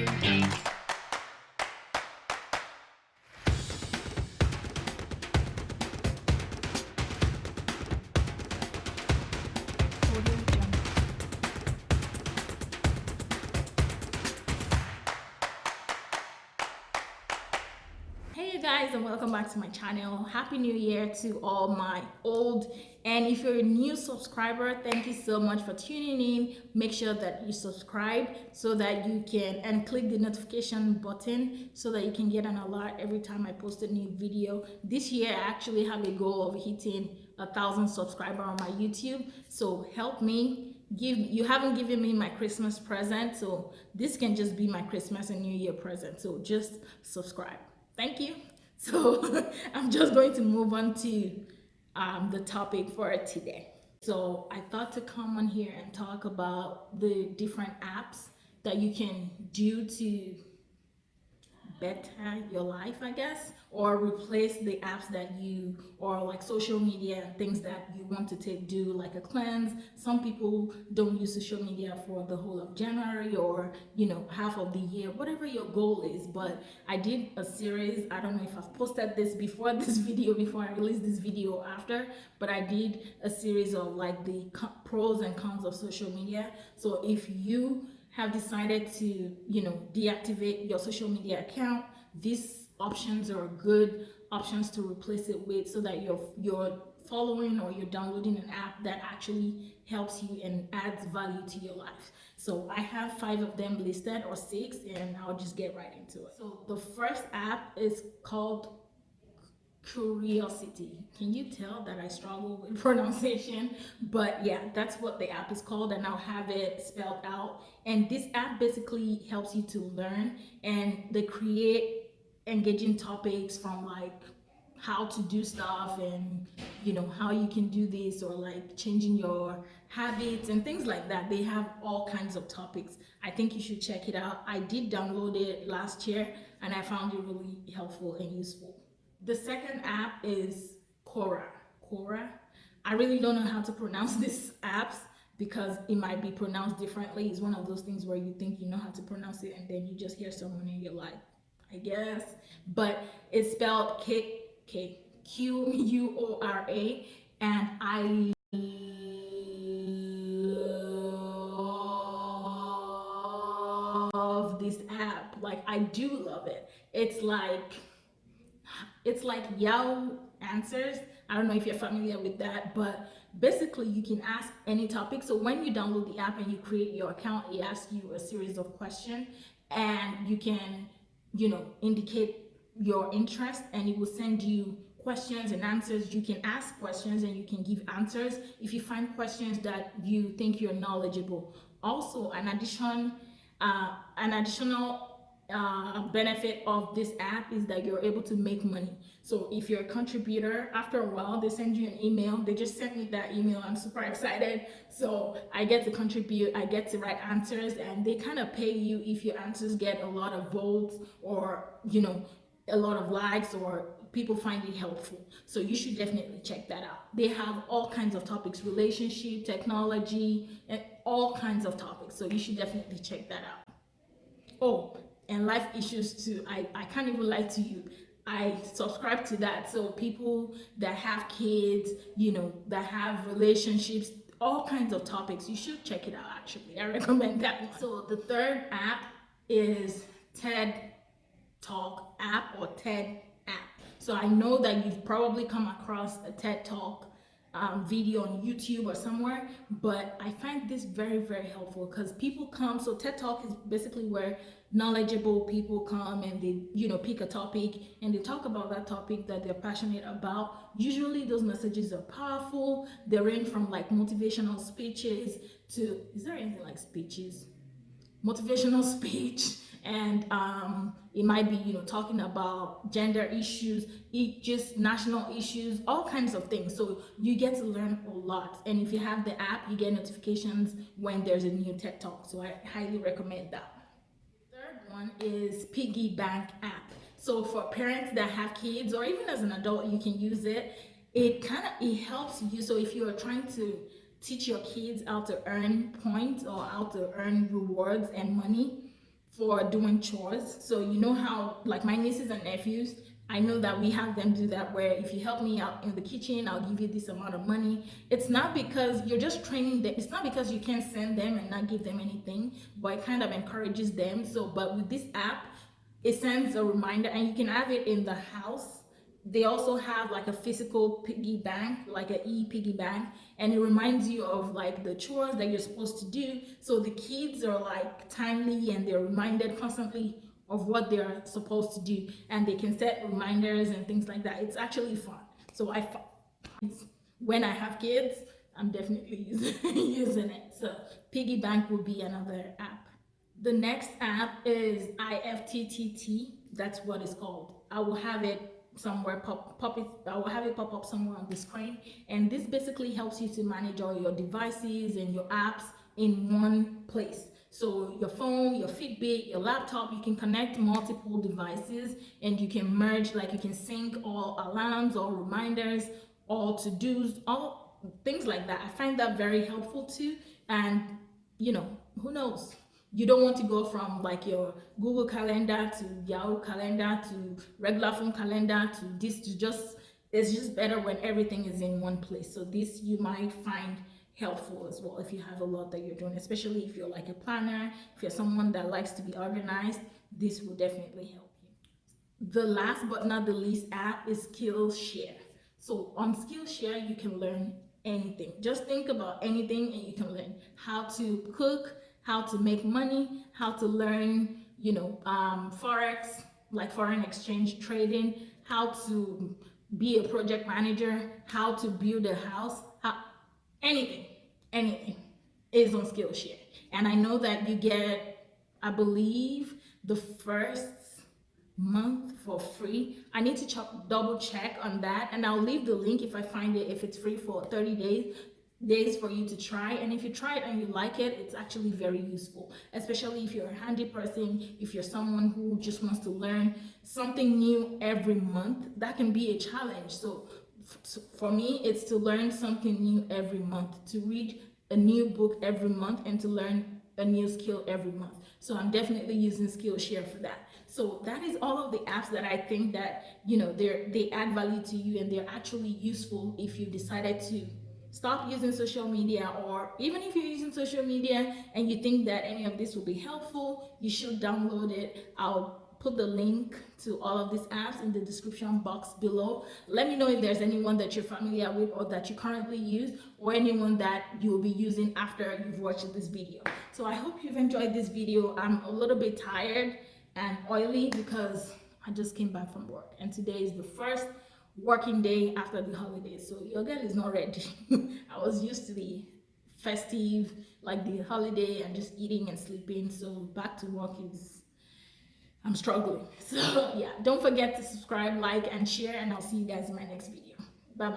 Hey guys, and welcome back to my channel. Happy New Year to all my old and if you're a new subscriber, thank you so much for tuning in. Make sure that you subscribe so that you can and click the notification button so that you can get an alert every time I post a new video. This year I actually have a goal of hitting 1,000 subscribers on my YouTube, so help me. You haven't given me my Christmas present, so this can just be my Christmas and New Year present, so just subscribe. Thank you. So I'm just going to move on to the topic for today. So I thought to come on here and talk about the different apps that you can do to better your life, I guess, or replace the apps that you, or like social media, things that you want to do like a cleanse. Some people don't use social media for the whole of January or half of the year, whatever your goal is. But I did a series, I don't know if I've posted this before this video, before I release this video after, but I did a series of like the pros and cons of social media. So if you have decided to deactivate your social media account, these options are good options to replace it with, so that you're following or you're downloading an app that actually helps you and adds value to your life. So I have 5 of them listed, or 6, and I'll just get right into it. So the first app is called Curiosity. Can you tell that I struggle with pronunciation? But yeah, that's what the app is called, and I'll have it spelled out. And this app basically helps you to learn, and they create engaging topics from like how to do stuff, and how you can do this, or like changing your habits and things like that. They have all kinds of topics. I think you should check it out. I did download it last year and I found it really helpful and useful. The second app is Quora. Quora. I really don't know how to pronounce these apps because it might be pronounced differently. It's one of those things where you think you know how to pronounce it and then you just hear someone and you're like, I guess. But it's spelled Quora, and I love this app. Like, I do love it. It's like Yahoo Answers. I don't know if you're familiar with that, but basically you can ask any topic. So when you download the app and you create your account, it asks you a series of questions, and you can, indicate your interest, and it will send you questions and answers. You can ask questions and you can give answers if you find questions that you think you're knowledgeable. Also, an additional benefit of this app is that you're able to make money. So if you're a contributor, after a while they send you an email. They just sent me that email. I'm super excited. So I get to contribute, I get to write answers, and they kind of pay you if your answers get a lot of votes, or a lot of likes, or people find it helpful. So you should definitely check that out. They have all kinds of topics: relationship, technology, and all kinds of topics. So you should definitely check that out. Oh, and life issues too. I can't even lie to you. I subscribe to that. So people that have kids, that have relationships, all kinds of topics. You should check it out, actually. I recommend that one. So the third app is TED Talk app, or TED app. So I know that you've probably come across a TED Talk video on YouTube or somewhere, but I find this very, very helpful because people come. So TED Talk is basically where knowledgeable people come and they pick a topic and they talk about that topic that they're passionate about. Usually those messages are powerful. They range from like motivational speeches to, is there anything like speeches? Motivational speech, and it might be talking about gender issues, just national issues, all kinds of things. So you get to learn a lot, and if you have the app, you get notifications when there's a new TED Talk. So I highly recommend that. Third one is PIGGYBANK app. So for parents that have kids, or even as an adult, you can use it. It helps you. So if you are trying to teach your kids how to earn points or how to earn rewards and money, for doing chores. So you know how, like my nieces and nephews, I know that we have them do that, where if you help me out in the kitchen, I'll give you this amount of money. It's not because you're just training them. It's not because you can't send them and not give them anything, but it kind of encourages them. So, but with this app, it sends a reminder, and you can have it in the house. They also have like a physical piggy bank, like an piggy bank, and it reminds you of like the chores that you're supposed to do. So the kids are like timely, and they're reminded constantly of what they're supposed to do, and they can set reminders and things like that. It's actually fun. So when I have kids, I'm definitely using it. So piggy bank will be another app. The next app is IFTTT. That's what it's called. I will have it somewhere I will have it pop up somewhere on the screen. And this basically helps you to manage all your devices and your apps in one place. So your phone, your Fitbit, your laptop, you can connect multiple devices, and you can merge, like you can sync all alarms, all reminders, all to-dos, all things like that. I find that very helpful too. And who knows? You don't want to go from like your Google Calendar to Yahoo Calendar to regular phone calendar to this, to just, it's just better when everything is in one place. So this you might find helpful as well if you have a lot that you're doing, especially if you're like a planner, if you're someone that likes to be organized. This will definitely help you. The last but not the least app is Skillshare. So on Skillshare, you can learn anything. Just think about anything and you can learn how to cook, how to make money, how to learn, Forex, like foreign exchange trading, how to be a project manager, how to build a house, anything, anything is on Skillshare. And I know that you get, I believe, the first month for free. I need to double check on that, and I'll leave the link if I find it, if it's free for 30 days for you to try. And if you try it and you like it, it's actually very useful, especially if you're a handy person, if you're someone who just wants to learn something new every month. That can be a challenge. So for me, it's to learn something new every month, to read a new book every month, and to learn a new skill every month. So I'm definitely using Skillshare for that. So that is all of the apps that I think that they add value to you, and they're actually useful if you decided to stop using social media, or even if you're using social media and you think that any of this will be helpful, you should download it. I'll put the link to all of these apps in the description box below. Let me know if there's anyone that you're familiar with, or that you currently use, or anyone that you will be using after you've watched this video. So I hope you've enjoyed this video. I'm a little bit tired and oily because I just came back from work, and today is the first working day after the holidays. So your girl is not ready. I was used to the festive, like the holiday, and just eating and sleeping. So back to work I'm struggling. So yeah, don't forget to subscribe, like, and share, and I'll see you guys in my next video.